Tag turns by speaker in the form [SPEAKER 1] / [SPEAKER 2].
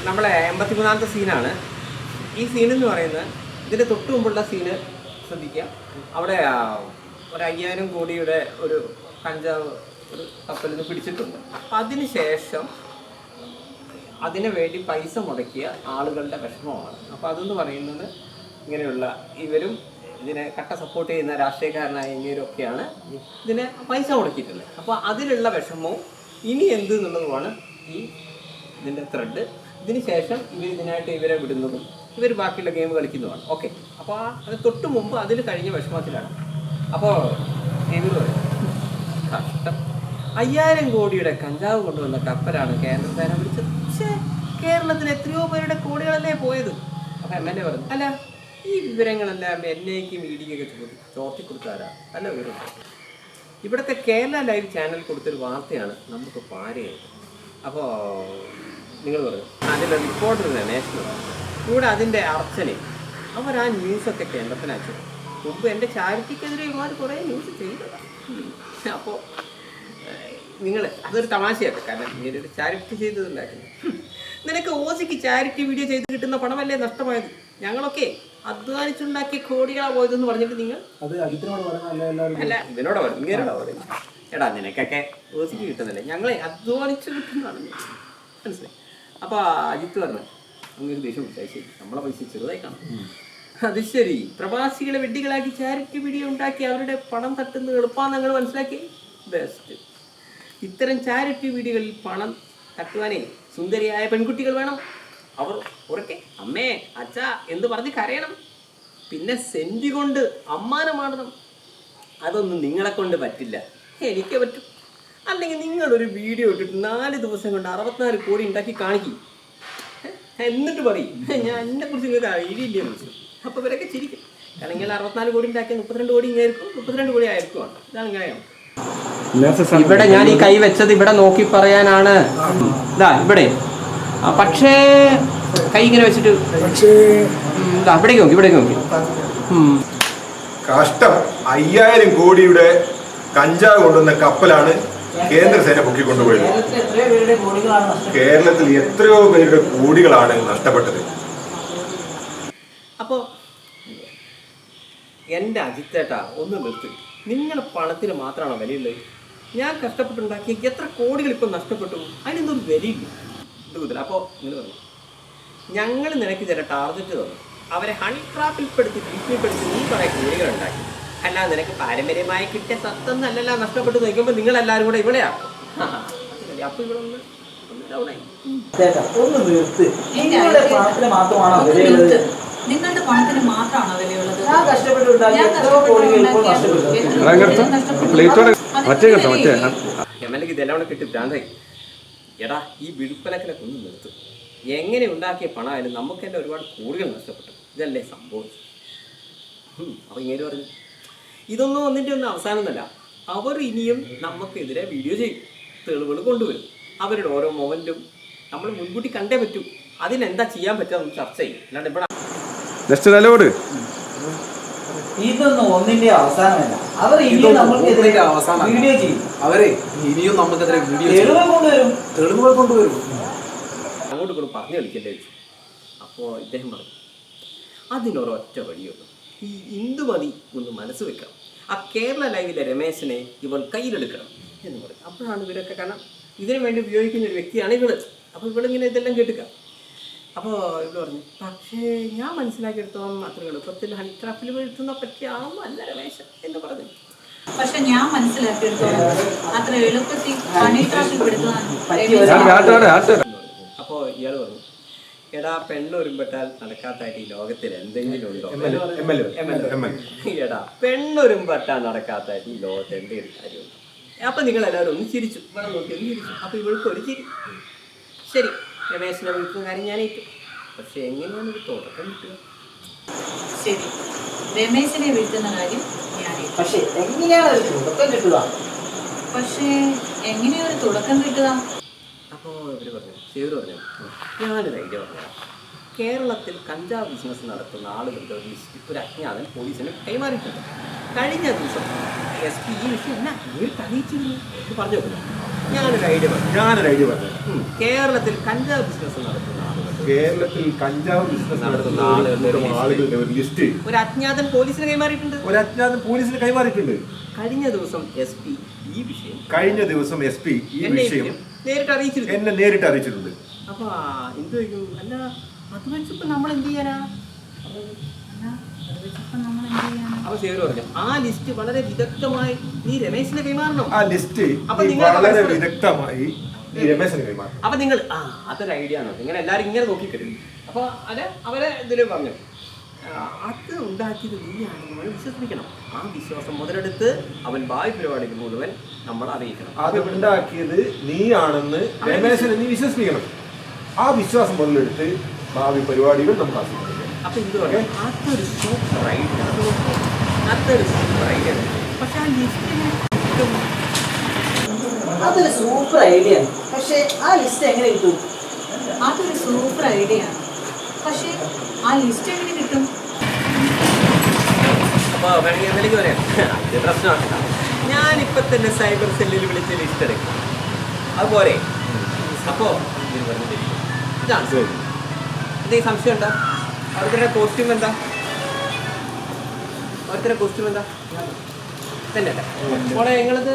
[SPEAKER 1] നമ്മളെ 83ാമത്തെ സീനാണ്. ഈ സീനെന്ന് പറയുന്നത് ഇതിൻ്റെ തൊട്ട് മുമ്പുള്ള സീന് ശ്രദ്ധിക്കുക. അവിടെ ഒരു 5000 കോടിയുടെ ഒരു കഞ്ചാവ് ഒരു കപ്പലിൽ നിന്ന് പിടിച്ചിട്ടുണ്ട്. അപ്പം അതിന് ശേഷം അതിനു വേണ്ടി പൈസ മുടക്കിയ ആളുകളുടെ വിഷമമാണ്. അപ്പോൾ അതെന്ന് പറയുന്നത് ഇങ്ങനെയുള്ള ഇവരും ഇതിനെ കട്ട സപ്പോർട്ട് ചെയ്യുന്ന രാഷ്ട്രീയക്കാരനായ ഇങ്ങനെയൊക്കെയാണ് ഇതിനെ പൈസ മുടക്കിയിട്ടുള്ളത്. അപ്പോൾ അതിലുള്ള വിഷമവും ഇനി എന്ത് എന്നുള്ളതുമാണ് ഈ ഇതിൻ്റെ ത്രെഡ്. ഇതിന് ശേഷം ഇതിനായിട്ട് ഇവരെ വിടുന്നതും ഇവർ ബാക്കിയുള്ള ഗെയിം കളിക്കുന്നതുമാണ്. ഓക്കെ, അപ്പോൾ അത് തൊട്ട് മുമ്പ് അതിൽ കഴിഞ്ഞ വിഷമത്തിലാണ്. അപ്പോൾ ഇവർ കഷ്ടം 5000 കോടിയുടെ കഞ്ചാവ് കൊണ്ടുവന്ന കപ്പലാണ് കേന്ദ്ര സേന പിടിച്ചത്. പക്ഷേ കേരളത്തിൽ എത്രയോ പേരുടെ കോടികളല്ലേ പോയത്. അപ്പോൾ MLA പറഞ്ഞു, അല്ല ഈ വിവരങ്ങളെല്ലാം എന്നേക്കും മീഡിയയൊക്കെ ചോർത്തി കൊടുത്താരാ നല്ല വിവരം. ഇവിടുത്തെ കേരള ലൈവ് ചാനൽ കൊടുത്തൊരു വാർത്തയാണ് നമുക്ക് പാരയായത്. അപ്പോൾ നിങ്ങൾ പറഞ്ഞു അതിൻ്റെ റിപ്പോർട്ടർ നേഷണൽ ഇവിടെ അതിൻ്റെ അർച്ചനയും അവർ ആ ന്യൂസൊക്കെ കേന്ദ്രത്തിനയച്ചു. മുമ്പ് എൻ്റെ ചാരിറ്റിക്കെതിരെ ഇവർ കുറേ ന്യൂസ് ചെയ്തതാണ്. അപ്പോൾ നിങ്ങൾ അതൊരു തമാശയാക്കുക, കാരണം ഇങ്ങനൊരു ചാരിറ്റി ചെയ്തതുണ്ടാക്കുന്നു. നിനക്ക് ഓസിക്ക് ചാരിറ്റി വീഡിയോ ചെയ്ത് കിട്ടുന്ന പണമല്ലേ നഷ്ടമായത്? ഞങ്ങളൊക്കെ അധ്വാനിച്ചുണ്ടാക്കിയ കോടികളാണ് പോയതെന്ന് പറഞ്ഞിട്ട് നിങ്ങൾ അല്ല ഇതിനോട് പറഞ്ഞു ഇങ്ങനെയോടാ പറയുന്നത്. എടാ നിനക്കൊക്കെ ഓസിക്ക് കിട്ടുന്നില്ലേ, ഞങ്ങളെ അധ്വാനിച്ച് കിട്ടുന്നതാണ് മനസ്സിലായി. അപ്പോൾ അജിത്ത് പറഞ്ഞു അങ്ങനൊരു ദേഷ്യം ശരി നമ്മളെ പൈസ ചെറുതായി കാണും. അത് ശരി, പ്രവാസികളെ വെഡ്ഡികളാക്കി ചാരിറ്റി വീഡിയോ ഉണ്ടാക്കി അവരുടെ പണം തട്ടുന്നത് എളുപ്പമാണെന്ന് ഞങ്ങൾ മനസ്സിലാക്കി. ബെസ്റ്റ്. ഇത്തരം ചാരിറ്റി വീഡിയോകളിൽ പണം തട്ടുവാനേ സുന്ദരിയായ പെൺകുട്ടികൾ വേണം. അവർ ഉറക്കെ അമ്മേ അച്ഛ എന്ന് പറഞ്ഞ് കരയണം. പിന്നെ സെൻറ്റി കൊണ്ട് അമ്മാനമാടണം. അതൊന്നും നിങ്ങളെ കൊണ്ട് പറ്റില്ല, എനിക്ക് പറ്റും. അല്ലെങ്കിൽ നിങ്ങളൊരു വീഡിയോ ഇട്ടിട്ട് 4 ദിവസം കൊണ്ട് 64 കോടി ഉണ്ടാക്കി കാണിക്കും. എന്നിട്ട് പറയും ഞാൻ എന്നെക്കുറിച്ച് നിങ്ങൾക്ക് ഐഡിയ മനസ്സിലും. അപ്പോൾ ഇവരൊക്കെ ചിരിക്കും. കാരണം ഇങ്ങനെ 64 കോടി ഉണ്ടാക്കിയ 32 കോടി ഇങ്ങനെയായിരിക്കും, 32 കോടി ആയിരിക്കുമാണ്. ഇതാണ് ഇങ്ങനെയാണ്. ഇവിടെ ഞാൻ ഈ കൈ വെച്ചത് ഇവിടെ നോക്കി പറയാനാണ്. ഇതാ ഇവിടെ, പക്ഷേ കൈ ഇങ്ങനെ വെച്ചിട്ട് ഇവിടേക്ക് നോക്കി, ഇവിടേക്ക് നോക്കി.
[SPEAKER 2] കഷ്ടം. 5000 കോടിയുടെ കഞ്ചാവ് കൊണ്ടുവന്ന കപ്പലാണ് കേന്ദ്ര സേന പൊക്കിക്കൊണ്ടുപോയത്. കേരളത്തിൽ എത്രയോ പേരുടെ കോടികളാണ് നഷ്ടപ്പെട്ടത്.
[SPEAKER 1] അപ്പോൾ എൻ്റെ അജിത്തേട്ടാ ഒന്ന് നിർത്തി. നിങ്ങളുടെ പണത്തിന് മാത്രമാണോ വിലയുള്ളത്? ഞാൻ കഷ്ടപ്പെട്ടുണ്ടാക്കിയ എത്ര കോടികൾ ഇപ്പം നഷ്ടപ്പെട്ടു, അതിനൊന്നും വിലയില്ല. ഇത് അപ്പോൾ നിങ്ങൾ പറഞ്ഞു ഞങ്ങൾ നിനക്ക് ചില ടാർഗറ്റ് തന്നു, അവരെ ഹണി ട്രാപ്പിൽപ്പെടുത്തി ഭീഷണിപ്പെടുത്തി നീ കുറേ കോടികൾ ഉണ്ടാക്കി. അല്ല നിനക്ക് പാരമ്പര്യമായി കിട്ടിയ സത്തൊന്നല്ല നഷ്ടപ്പെട്ടു നോക്കുമ്പോൾ നിങ്ങളെല്ലാവരും കൂടെ ഇവിടെയാണ്. അപ്പോൾ ഇവിടെ ഒന്ന്
[SPEAKER 3] നിങ്ങളുടെ പണത്തിന് മാത്രമാണോ വിലയുള്ളത്? നിങ്ങളുടെ പണത്തിന് മാത്രമാണോ വിലയുള്ളത്?
[SPEAKER 1] MLAക്ക് ഇതെല്ലാം കൂടെ കിട്ടി ഭ്രാന്തായി. എടാ ഈ വിടുപ്പലക്കിലൊക്കെ ഒന്ന് നിർത്തും. എങ്ങനെ ഉണ്ടാക്കിയ പണമായാലും നമുക്ക് തന്നെ ഒരുപാട് കോടികൾ നഷ്ടപ്പെട്ടു. ഇതല്ലേ സംഭവിച്ചു. അപ്പോൾ ഇങ്ങനെ പറഞ്ഞു ഇതൊന്നും ഒന്നിൻ്റെ ഒന്നും അവസാനമൊന്നുമല്ല. അവർ ഇനിയും നമുക്കെതിരെ വീഡിയോ ചെയ്യും, തെളിവുകൾ കൊണ്ടുവരും. അവരുടെ ഓരോ മൊമെൻറ്റും നമ്മൾ മുൻകൂട്ടി കണ്ടേ പറ്റൂ. അതിനെന്താ ചെയ്യാൻ പറ്റുക നമുക്ക് ചർച്ച ചെയ്യും. അല്ലാണ്ട് ഇവിടെ
[SPEAKER 3] ഇതൊന്നും ഒന്നിന്റെ അവസാനമല്ല. അവർ ഇനിയും നമുക്കെതിരെ വീഡിയോ ചെയ്യും.
[SPEAKER 4] അവരെ ഇനിയും നമുക്കെതിരെ വീഡിയോ
[SPEAKER 3] തെളിവുകൾ കൊണ്ടുവരും.
[SPEAKER 1] അങ്ങോട്ട് കൂടെ പറഞ്ഞു കളിക്കല്ലേ വെച്ചു. അപ്പോൾ ഇദ്ദേഹം പറഞ്ഞു അതിനൊരൊറ്റ വഴിയുള്ളൂ. ഈ ഇന്ദുമതി ഒന്ന് മനസ്സ് വെക്കണം. ആ കേരള ലൈവിലെ രമേശനെ ഇവൾ കയ്യിലെടുക്കണം എന്ന് പറയും. അപ്പോഴാണ് ഇവരൊക്കെ, കാരണം ഇതിനു വേണ്ടി ഉപയോഗിക്കുന്ന ഒരു വ്യക്തിയാണ് ഇവള്. അപ്പോൾ ഇവളിങ്ങനെ ഇതെല്ലാം കേട്ടുക. അപ്പോൾ ഇവള് പറഞ്ഞു പക്ഷേ ഞാൻ മനസ്സിലാക്കിയെടുത്തോളം അത്ര എളുപ്പത്തിൽ ഹണി ട്രാപ്പിൽ വീഴ്ത്തുന്ന പറ്റിയാണോ അല്ല രമേശൻ എന്ന് പറഞ്ഞു.
[SPEAKER 5] പക്ഷെ ഞാൻ മനസ്സിലാക്കിയെടുത്തോളം അത്ര എളുപ്പത്തിൽ ഹണി ട്രാപ്പിൽ വീഴ്ത്തുന്ന.
[SPEAKER 1] അപ്പോൾ ഇയാൾ പറഞ്ഞു എടാ പെണ്ണൊരുമ്പെട്ടാൽ നടക്കാത്തായിട്ട് ഈ ലോകത്തിൽ എന്തെങ്കിലും ഉണ്ടോ? എടാ പെണ്ണൊരുമ്പെട്ടാൽ നടക്കാത്തായിട്ട് ഈ ലോകത്ത് എന്തെങ്കിലും കാര്യമുണ്ടോ? അപ്പം നിങ്ങളെല്ലാവരും ഒന്ന് ചിരിച്ചു, ഇവിടെ നോക്കി ഒന്ന് ചിരിച്ചു. അപ്പോൾ ഇവൾക്ക് ഒരു ചിരി. ശരി, രമേശിനെ വിളിക്കുന്ന കാര്യം ഞാൻ ഏറ്റു. പക്ഷെ എങ്ങനെയാണ് ഒരു തുടക്കം കിട്ടുക?
[SPEAKER 5] ശരി, രമേശിനെ വീഴ്ത്തുന്ന കാര്യം ഞാൻ ഏറ്റു.
[SPEAKER 3] പക്ഷെ എങ്ങനെയാണ് ഒരു തുടക്കം കിട്ടുക?
[SPEAKER 1] അപ്പോൾ ഇവർ പറഞ്ഞു, ശിവർ പറഞ്ഞു ഞാനൊരു ഐഡിയ പറഞ്ഞു. കേരളത്തിൽ കഞ്ചാവ് ബിസിനസ് നടത്തുന്ന ആളുകളുടെ ഒരു ലിസ്റ്റ് ഒരു അജ്ഞാതൻ പോലീസിന് കൈമാറിയിട്ടുണ്ട്. കഴിഞ്ഞ ദിവസം SP ഈ വിഷയം എന്നാ അറിയിച്ചിരുന്നു എന്ന് പറഞ്ഞു നോക്കുന്നു. ഞാനൊരു ഐഡിയ പറഞ്ഞു. കേരളത്തിൽ കഞ്ചാവ് ബിസിനസ് നടത്തുന്ന ആളുകൾ
[SPEAKER 2] കേരളത്തിൽ കഞ്ചാവ് ബിസിനസ് നടത്തുന്ന ആളുകളുടെ ഒരു ലിസ്റ്റ്
[SPEAKER 1] ഒരു അജ്ഞാതൻ പോലീസിന് കൈമാറിയിട്ടുണ്ട്.
[SPEAKER 2] ഒരു അജ്ഞാതൻ പോലീസിന് കൈമാറിയിട്ടുണ്ട്.
[SPEAKER 1] കഴിഞ്ഞ ദിവസം SP ഈ വിഷയം
[SPEAKER 2] എന്നെ നേരിട്ട് അറിയിച്ചിട്ടുണ്ട്.
[SPEAKER 1] അപ്പൊ എന്ത് ചോദിക്കും, അല്ല അത് വെച്ചപ്പോ നമ്മൾ എന്ത് ചെയ്യാനാ? അപ്പൊ സേവര് പറഞ്ഞു ആ ലിസ്റ്റ് വളരെ വിദഗ്ധമായി നീ രമേശിന് കൈമാറണം.
[SPEAKER 2] ആ ലിസ്റ്റ് വളരെ വിദഗ്ധമായി നീ രമേശിന് കൈമാറണം.
[SPEAKER 1] അപ്പൊ നിങ്ങൾ അതൊരു ഐഡിയ ആണ്. നിങ്ങൾ എല്ലാരും ഇങ്ങനെ നോക്കിക്കരുത്. അപ്പൊ അത് അവരെ ഇതിൽ പറഞ്ഞു അത് ഉണ്ടാക്കിയത് നീയാണെന്ന് നമ്മൾ വിശ്വസിപ്പിക്കണം. ആ വിശ്വാസം മുതലെടുത്ത് അവൻ ഭാവി പരിപാടിക്ക് മുഴുവൻ നമ്മൾ അറിയിക്കണം.
[SPEAKER 2] അത് ഉണ്ടാക്കിയത് നീയാണെന്ന് രമേശനെ നീ വിശ്വസിപ്പിക്കണം. ആ വിശ്വാസം മുതലെടുത്ത് ഭാവി പരിപാടികൾ നമുക്ക് ആസ്വദിക്കാം.
[SPEAKER 1] അപ്പൊ എന്ത് പറയാം, അതൊരു സൂപ്പർ ഐഡിയ. അതൊരു സൂപ്പർ ഐഡിയ. പക്ഷെ ആ ലിസ്റ്റിന്
[SPEAKER 3] അതൊരു സൂപ്പർ ഐഡിയ ആണ്. പക്ഷേ ആ ലിസ്റ്റ് എങ്ങനെ കിട്ടും?
[SPEAKER 5] അതൊരു സൂപ്പർ ഐഡിയ ആണ്. പക്ഷേ ആ ലിസ്റ്റ് എങ്ങനെ കിട്ടും?
[SPEAKER 1] അപ്പൊ വേണമെങ്കിൽ എന്തെങ്കിലും പറയാം. അത് പ്രശ്നമാണ്. ഞാനിപ്പോ തന്നെ സൈബർ സെല്ലിൽ വിളിച്ച് ലിസ്റ്റ് എടുക്കും. അതുപോലെ അപ്പോ ഇതാണ് എന്തെങ്കിലും സംശയം ഉണ്ടോ? അവിടുത്തെ കോസ്റ്റ്യൂം എന്താ? തന്നെ മോളെ നിങ്ങളത്